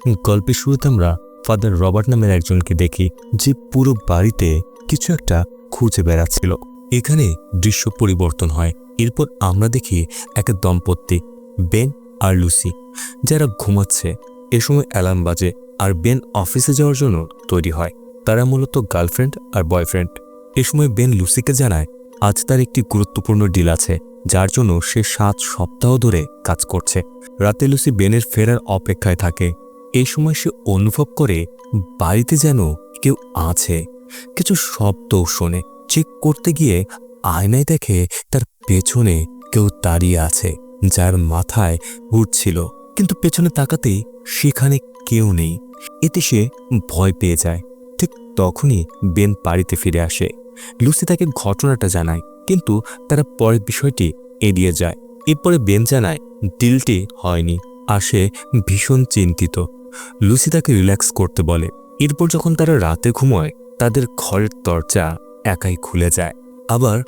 গল্পের শুরুতে আমরা ফাদার রবার্ট নামের একজনকে দেখি, যে পুরো বাড়িতে কিছু একটা খুঁজে বেড়াচ্ছিল। এখানে দৃশ্য পরিবর্তন হয়। এরপর আমরা দেখি এক দম্পতি, বেন আর লুসি, যারা ঘুমাচ্ছে। এ সময় অ্যালার্ম বাজে আর বেন অফিসে যাওয়ার জন্য তৈরি হয়। তারা মূলত গার্লফ্রেন্ড আর বয়ফ্রেন্ড। এ সময় বেন লুসিকে জানায় আজ তার একটি গুরুত্বপূর্ণ ডিল আছে, যার জন্য সে 7 সপ্তাহ ধরে কাজ করছে। রাতে লুসি বেনের ফেরার অপেক্ষায় থাকে। এই সময় সে অনুভব করে বাড়িতে যেন কেউ আছে। কিছু শব্দও শোনে। চেক করতে গিয়ে আয়নায় দেখে তার পেছনে কেউ দাঁড়িয়ে আছে, যার মাথায় হুড ছিল, কিন্তু পেছনে তাকাতেই সেখানে কেউ নেই। এতে সে ভয় পেয়ে যায়। ঠিক তখনই বেন বাড়িতে ফিরে আসে। লুসি তাকে ঘটনাটা জানায়, কিন্তু তারা পরের বিষয়টি এড়িয়ে যায়। এরপরে বেন জানায় ডিলটি হয়নি আর সে ভীষণ চিন্তিত। লুসি তাকে রিল্যাক্স করতে বলে। এরপর যখন তারা রাতে ঘুমোয়, তাদের ঘরের দরজা একাই খুলে যায়, আবার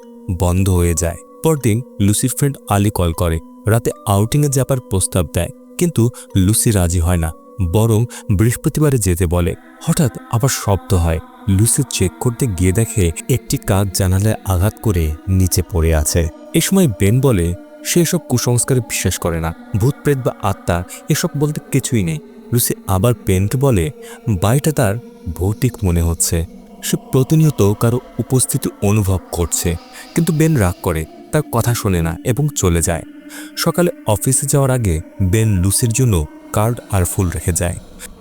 বন্ধ হয়ে যায়। পরদিন লুসির ফ্রেন্ড আলী কল করে, রাতে আউটিংয়ে যাবার প্রস্তাব দেয়, কিন্তু লুসি রাজি হয় না, বরং বৃহস্পতিবারে যেতে বলে। হঠাৎ আবার শব্দ হয়। লুসি চেক করতে গিয়ে দেখে একটি কাক জানালায় আঘাত করে নিচে পড়ে আছে। এ সময় বেন বলে সে এসব কুসংস্কারে বিশ্বাস করে না, ভূত প্রেত বা আত্মা এসব বলতে কিছুই নেই। লুসি আবার বেনকে বলে বাড়িটা তার ভৌতিক মনে হচ্ছে, সে প্রতিনিয়ত কারো উপস্থিতি অনুভব করছে। কিন্তু বেন রাগ করে, তার কথা শোনে না এবং চলে যায়। সকালে অফিসে যাওয়ার আগে বেন লুসির জন্য কার্ড আর ফুল রেখে যায়।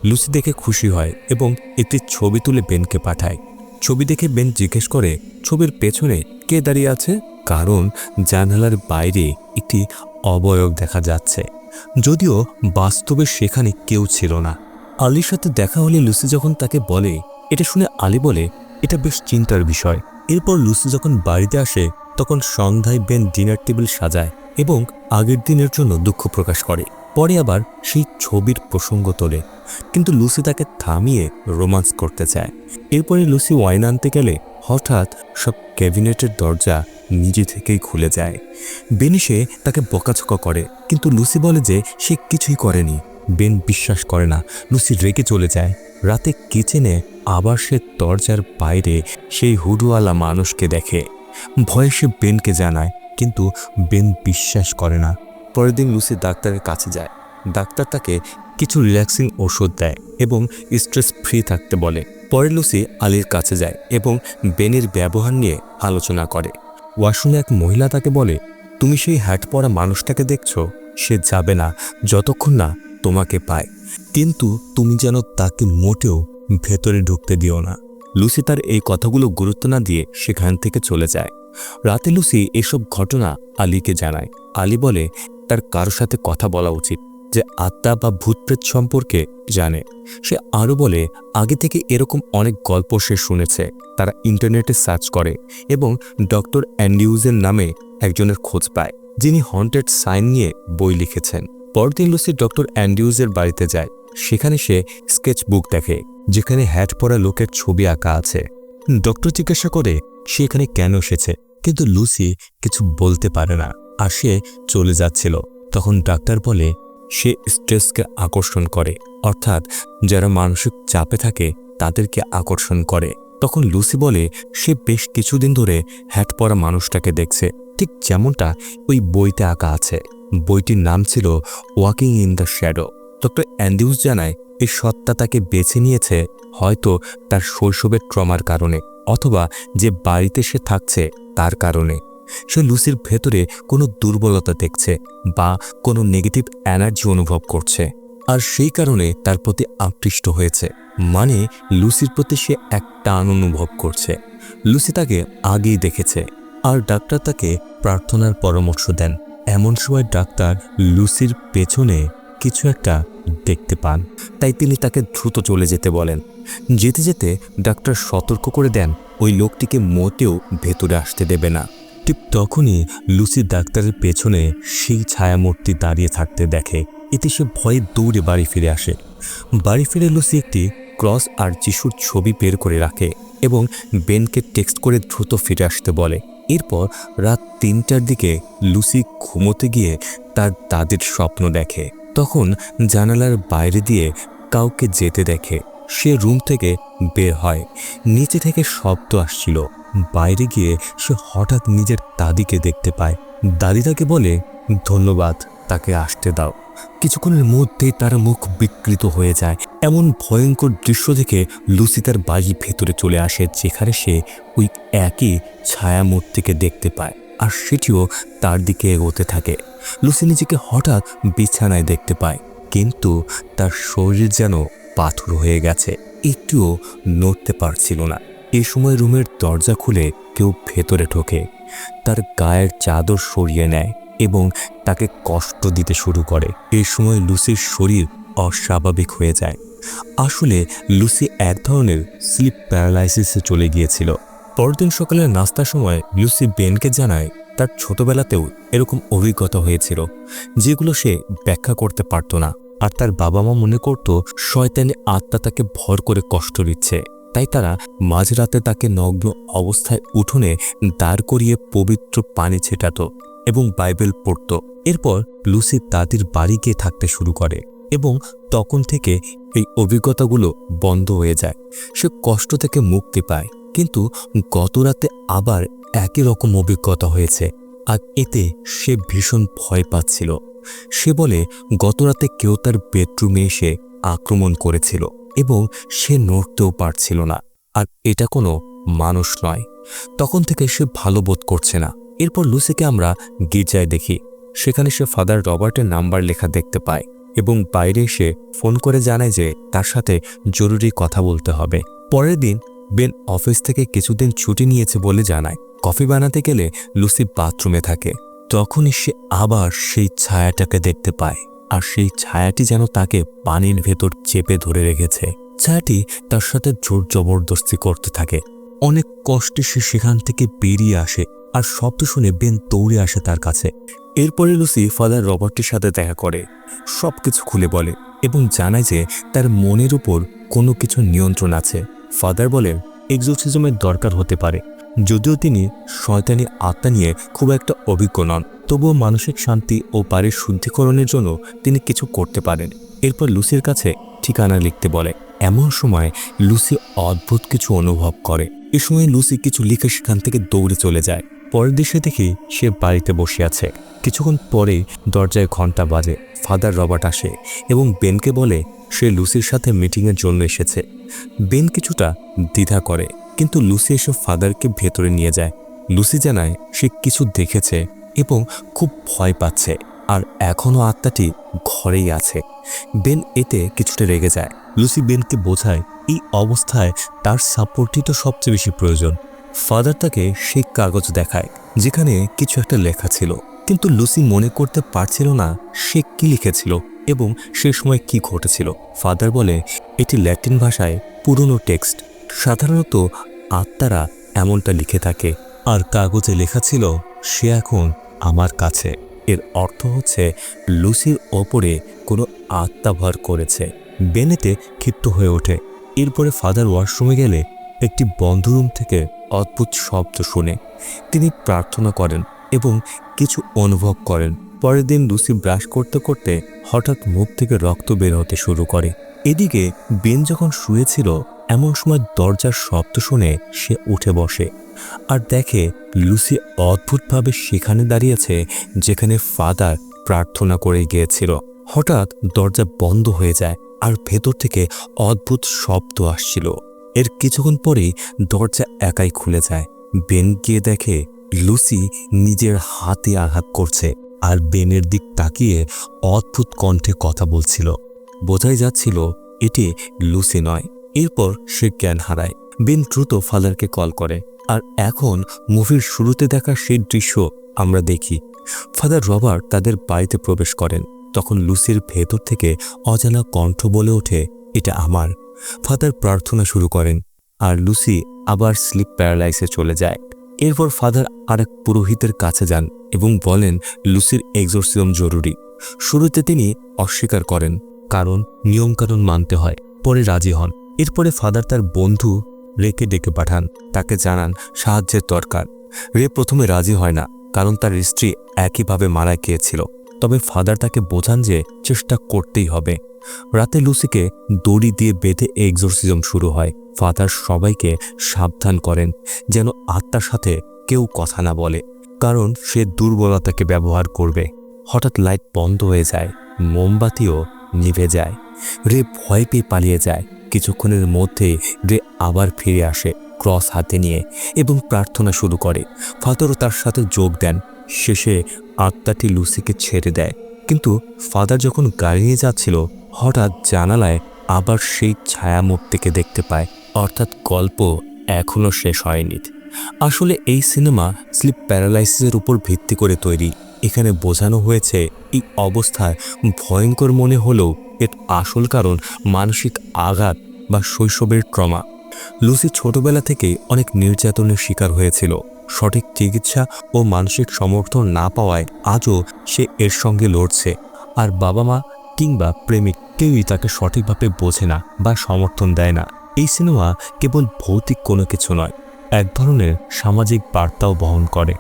লুসি দেখে খুশি হয় এবং একটি ছবি তুলে বেনকে পাঠায়। ছবি দেখে বেন জিজ্ঞেস করে ছবির পেছনে কে দাঁড়িয়ে আছে, কারণ জানালার বাইরে একটি অবয়ব দেখা যাচ্ছে, যদিও বাস্তবে সেখানে কেউ ছিল না। আলীর সাথে দেখা হলে লুসি যখন তাকে বলে, এটা শুনে আলী বলে এটা বেশ চিন্তার বিষয়। এরপর লুসি যখন বাড়িতে আসে, তখন সন্ধ্যায় বেন ডিনার টেবিল সাজায় এবং আগের দিনের জন্য দুঃখ প্রকাশ করে। পরে আবার সেই ছবির প্রসঙ্গ তোলে, কিন্তু লুসি তাকে থামিয়ে রোমান্স করতে চায়। এরপরে লুসি ওয়াইন আনতে গেলে হঠাৎ সব ক্যাবিনেটের দরজা নিজে থেকেই খুলে যায়। বেন এসে তাকে বকাঝকা করে, কিন্তু লুসি বলে যে সে কিছুই করেনি। বেন বিশ্বাস করে না। লুসি রেগে চলে যায়। রাতে কিচেনে আবার সে দরজার বাইরে সেই হুডওয়ালা মানুষকে দেখে। ভয়ে সে বেনকে জানায়, কিন্তু বেন বিশ্বাস করে না। পরের দিন লুসি ডাক্তারের কাছে যায়। ডাক্তার তাকে কিছু রিল্যাক্সিং ওষুধ দেয় এবং স্ট্রেস ফ্রি থাকতে বলে। পরে লুসি আলীর কাছে যায় এবং বেনের ব্যবহার নিয়ে আলোচনা করে। ওয়াশরুমে এক মহিলা তাকে বলে, তুমি সেই হ্যাট পরা মানুষটাকে দেখছো, সে যাবে না যতক্ষণ না তোমাকে পায়, কিন্তু তুমি যেন তাকে মোটেও ভেতরে ঢুকতে দিও না। লুসি তার এই কথাগুলো গুরুত্ব না দিয়ে সেখান থেকে চলে যায়। রাতে লুসি এসব ঘটনা আলীকে জানায়। আলী বলে তার কারোর সাথে কথা বলা উচিত, যে আত্মা বা ভূতপ্রেত সম্পর্কে জানে। সে আরও বলে আগে থেকে এরকম অনেক গল্প সে শুনেছে। তারা ইন্টারনেটে সার্চ করে এবং ডক্টর অ্যান্ড্রিউজের নামে একজনের খোঁজ পায়, যিনি হন্টেড সাইন নিয়ে বই লিখেছেন। পরদিন লুসি ডক্টর অ্যান্ড্রিউজের বাড়িতে যায়। সেখানে সে স্কেচ বুক দেখে, যেখানে হ্যাট পরা লোকের ছবি আঁকা আছে। ডক্টর জিজ্ঞাসা করে সে এখানে কেন এসেছে, কিন্তু লুসি কিছু বলতে পারে না আর সে চলে যাচ্ছিল। তখন ডাক্তার বলে সে স্ট্রেসকে আকর্ষণ করে, অর্থাৎ যারা মানসিক চাপে থাকে তাদেরকে আকর্ষণ করে। তখন লুসি বলে সে বেশ কিছুদিন ধরে হ্যাট পরা মানুষটাকে দেখছে, ঠিক যেমনটা ওই বইতে আঁকা আছে। বইটির নাম ছিল walking in the shadow. Doctor Andrews জানায় এই সত্তা তাকে বেছে নিয়েছে হয়তো তার শৈশবের ট্রমার কারণে, অথবা যে বাড়িতে সে থাকছে তার কারণে। সে লুসির ভেতরে কোনো দুর্বলতা দেখছে বা কোনো নেগেটিভ এনার্জি অনুভব করছে, আর সেই কারণে তার প্রতি আকৃষ্ট হয়েছে। মানে লুসির প্রতি সে এক টান অনুভব করছে। লুসি তাকে আগেই দেখেছে, আর ডাক্তার তাকে প্রার্থনার পরামর্শ দেন। এমন সময় ডাক্তার লুসির পেছনে কিছু একটা দেখতে পান, তাই তিনি তাকে দ্রুত চলে যেতে বলেন। যেতে যেতে ডাক্তার সতর্ক করে দেন ওই লোকটিকে মোটেও ভেতরে আসতে দেবে না। ঠিক তখনই লুসি ডাক্তারের পেছনে সেই ছায়ামূর্তি দাঁড়িয়ে থাকতে দেখে। এতে সে ভয়ে দৌড়ে বাড়ি ফিরে আসে। বাড়ি ফিরে লুসি একটি ক্রস আর যিশুর ছবি বের করে রাখে এবং বেনকে টেক্সট করে দ্রুত ফিরে আসতে বলে। এরপর রাত 3টার দিকে লুসি ঘুমোতে গিয়ে তার দাদির স্বপ্ন দেখে। তখন জানালার বাইরে দিয়ে কাউকে যেতে দেখে। সে রুম থেকে বের হয়। নিচে থেকে শব্দ আসছিল। বাইরে গিয়ে সে হঠাৎ নিজের দাদিকে দেখতে পায়। দাদি তাকে বলে ধন্যবাদ, তাকে আসতে দাও। কিছুক্ষণের মধ্যেই তার মুখ বিকৃত হয়ে যায়। এমন ভয়ঙ্কর দৃশ্য দেখে লুসি তার বাড়ির ভেতরে চলে আসে, যেখানে সে ওই একই ছায়ামূর্তিকে দেখতে পায় আর সেটিও তার দিকে এগোতে থাকে। লুসি নিজেকে হঠাৎ বিছানায় দেখতে পায়, কিন্তু তার শরীর যেন পাথর হয়ে গেছে, একটুও নড়তে পারছিল না। এই সময় রুমের দরজা খুলে কেউ ভেতরে ঢোকে, তার গায়ের চাদর সরিয়ে নেয় এবং তাকে কষ্ট দিতে শুরু করে। এই সময় লুসির শরীর অস্বাভাবিক হয়ে যায়। আসলে লুসি এক ধরনের স্লিপ প্যারালাইসিসে চলে গিয়েছিল। পরদিন সকালের নাস্তার সময় লুসি বেনকে জানায় তার ছোটবেলাতেও এরকম অভিজ্ঞতা হয়েছিল, যেগুলো সে ব্যাখ্যা করতে পারত না। আর তার বাবা মা মনে করত শয়তানি আত্মা তাকে ভর করে কষ্ট দিচ্ছে, তাই তারা মাঝরাতে তাকে নগ্ন অবস্থায় উঠোনে দাঁড় করিয়ে পবিত্র পানি ছেটাত এবং বাইবেল পড়ত। এরপর লুসি দাদির বাড়ি গিয়ে থাকতে শুরু করে এবং তখন থেকে এই অভিজ্ঞতাগুলো বন্ধ হয়ে যায়। সে কষ্ট থেকে মুক্তি পায়, কিন্তু গতরাতে আবার একই রকম অভিজ্ঞতা হয়েছে আর এতে সে ভীষণ ভয় পাচ্ছিল। সে বলে গতরাতে কেউ তার বেডরুমে এসে আক্রমণ করেছিল এবং সে নড়তেও পারছিল না, আর এটা কোনো মানুষ নয়। তখন থেকে সে ভালো বোধ করছে না। এরপর লুসিকে আমরা গির্জায় দেখি। সেখানে সে ফাদার রবার্টের নাম্বার লেখা দেখতে পায় এবং বাইরে এসে ফোন করে জানায় যে তার সাথে জরুরি কথা বলতে হবে। পরের দিন বেন অফিস থেকে কিছুদিন ছুটি নিয়েছে বলে জানায়। কফি বানাতে গেলে লুসি বাথরুমে থাকে। তখনই সে আবার সেই ছায়াটাকে দেখতে পায়, আর সেই ছায়াটি যেন তাকে পানির ভেতর চেপে ধরে রেখেছে। ছায়াটি তার সাথে জোর জবরদস্তি করতে থাকে। অনেক কষ্টে সে সেখান থেকে বেরিয়ে আসে, আর শব্দ শুনে বেন দৌড়ে আসে তার কাছে। এরপরে লুসি ফাদার রবার্টের সাথে দেখা করে, সবকিছু খুলে বলে এবং জানায় যে তার মনের উপর কোনো কিছু নিয়ন্ত্রণ আছে। ফাদার বলেন এক্সোরসিজমের দরকার হতে পারে, যদিও তিনি শয়তানি আত্মা নিয়ে খুব একটা অভিজ্ঞ নন, তবুও মানসিক শান্তি ও বাড়ির শুদ্ধিকরণের জন্য তিনি কিছু করতে পারেন। এরপর লুসির কাছে ঠিকানা লিখতে বলে। এমন সময় লুসি অদ্ভুত কিছু অনুভব করে। এ সময় লুসি কিছু লিখে সেখান থেকে দৌড়ে চলে যায়। পরের দৃশ্যে দেখি সে বাড়িতে বসে আছে। কিছুক্ষণ পরে দরজায় ঘন্টা বাজে। ফাদার রবার্ট আসে এবং বেনকে বলে সে লুসির সাথে মিটিংয়ের জন্য এসেছে। বেন কিছুটা দ্বিধা করে, কিন্তু লুসি এসে ফাদারকে ভেতরে নিয়ে যায়। লুসি জানায় সে কিছু দেখেছে এবং খুব ভয় পাচ্ছে, আর এখনও আত্মাটি ঘরেই আছে। বেন এতে কিছুটা রেগে যায়। লুসি বেনকে বোঝায় এই অবস্থায় তার সাপোর্টই তো সবচেয়ে বেশি প্রয়োজন। ফাদার তাকে সেই কাগজ দেখায় যেখানে কিছু একটা লেখা ছিল, কিন্তু লুসি মনে করতে পারছিল না সে কি লিখেছিল এবং সে সময় কি ঘটেছিল। ফাদার বলে এটি ল্যাটিন ভাষায় পুরনো টেক্সট, সাধারণত আত্মারা এমনটা লিখে থাকে। আর কাগজে লেখা ছিল সে এখন আমার কাছে। এর অর্থ হচ্ছে লুসির ওপরে কোনো আত্মা ভর করেছে। বেনেতে ক্ষিপ্ত হয়ে ওঠে। এরপরে ফাদার ওয়াশরুমে গেলে একটি বন্ধ রুম থেকে অদ্ভুত শব্দ শুনে তিনি প্রার্থনা করেন এবং কিছু অনুভব করেন। পরের দিন লুসি ব্রাশ করতে করতে হঠাৎ মুখ থেকে রক্ত বের হতে শুরু করে। এদিকে বেন যখন শুয়েছিল এমন সময় দরজার শব্দ শুনে সে উঠে বসে আর দেখে লুসি অদ্ভুতভাবে সেখানে দাঁড়িয়েছে যেখানে ফাদার প্রার্থনা করে গিয়েছিল। হঠাৎ দরজা বন্ধ হয়ে যায় আর ভেতর থেকে অদ্ভুত শব্দ আসছিল। এর কিছুক্ষণ পরেই দরজা একাই খুলে যায়। বেন গিয়ে দেখে লুসি নিজের হাতে আঘাত করছে আর বেনের দিক তাকিয়ে অদ্ভুত কণ্ঠে কথা বলছিল। বোঝাই যাচ্ছিল এটি লুসি নয়। এরপর সে জ্ঞান হারায়। বেন দ্রুত ফাদারকে কল করে, আর এখন মুভির শুরুতে দেখা সেই দৃশ্য আমরা দেখি। ফাদার রবার্ট তাদের বাড়িতে প্রবেশ করেন। তখন লুসির ভেতর থেকে অজানা কণ্ঠ বলে ওঠে এটা আমার। ফাদার প্রার্থনা শুরু করেন আর লুসি আবার স্লিপ প্যারালাইসে চলে যায়। এরপর ফাদার আরেক পুরোহিতের কাছে যান এবং বলেন লুসির এক্সোরসিজম জরুরি। শুরুতে তিনি অস্বীকার করেন, কারণ নিয়মকানুন মানতে হয়। পরে রাজি হন। এরপরে ফাদার তার বন্ধু রেকে ডেকে পাঠান, তাকে জানান সাহায্যের দরকার। রে প্রথমে রাজি হয় না, কারণ তার স্ত্রী একইভাবে মারা গিয়েছিল। তবে ফাদার তাকে বোঝান যে চেষ্টা করতেই হবে। রাতে লুসিকে দড়ি দিয়ে বেঁধে এক্সোরসিজম শুরু হয়। ফাদার সবাইকে সাবধান করেন যেন আত্মার সাথে কেউ কথা না বলে, কারণ সে দুর্বলতাকে ব্যবহার করবে। হঠাৎ লাইট বন্ধ হয়ে যায়, মোমবাতিও নিভে যায়। রে ভয় পেয়ে পালিয়ে যায়। কিছুক্ষণের মধ্যেই রে আবার ফিরে আসে ক্রস হাতে নিয়ে এবং প্রার্থনা শুরু করে। ফাদারও তার সাথে যোগ দেন। শেষে আত্মাটি লুসিকে ছেড়ে দেয়। কিন্তু ফাদার যখন গাড়ি নিয়ে যাচ্ছিল, হঠাৎ জানালায় আবার সেই ছায়ামূর্তিকে দেখতে পায়। অর্থাৎ গল্প এখনও শেষ হয়নি। আসলে এই সিনেমা স্লিপ প্যারালাইসিসের উপর ভিত্তি করে তৈরি। এখানে বোঝানো হয়েছে এই অবস্থায় ভয়ঙ্কর মনে হলেও এর আসল কারণ মানসিক আঘাত বা শৈশবের ট্রমা। লুসি ছোটবেলা থেকেই অনেক নির্যাতনের শিকার হয়েছিল। সঠিক চিকিৎসা ও মানসিক সমর্থন না পাওয়ায় আজও সে এর সঙ্গে লড়ছে। আর বাবা মা কিংবা প্রেমিক কেউই তাকে সঠিকভাবে বোঝে না বা সমর্থন দেয় না। এই সিনেমা কেবল ভৌতিক কোনো কিছু নয়, এক ধরনের সামাজিক বার্তাও বহন করে।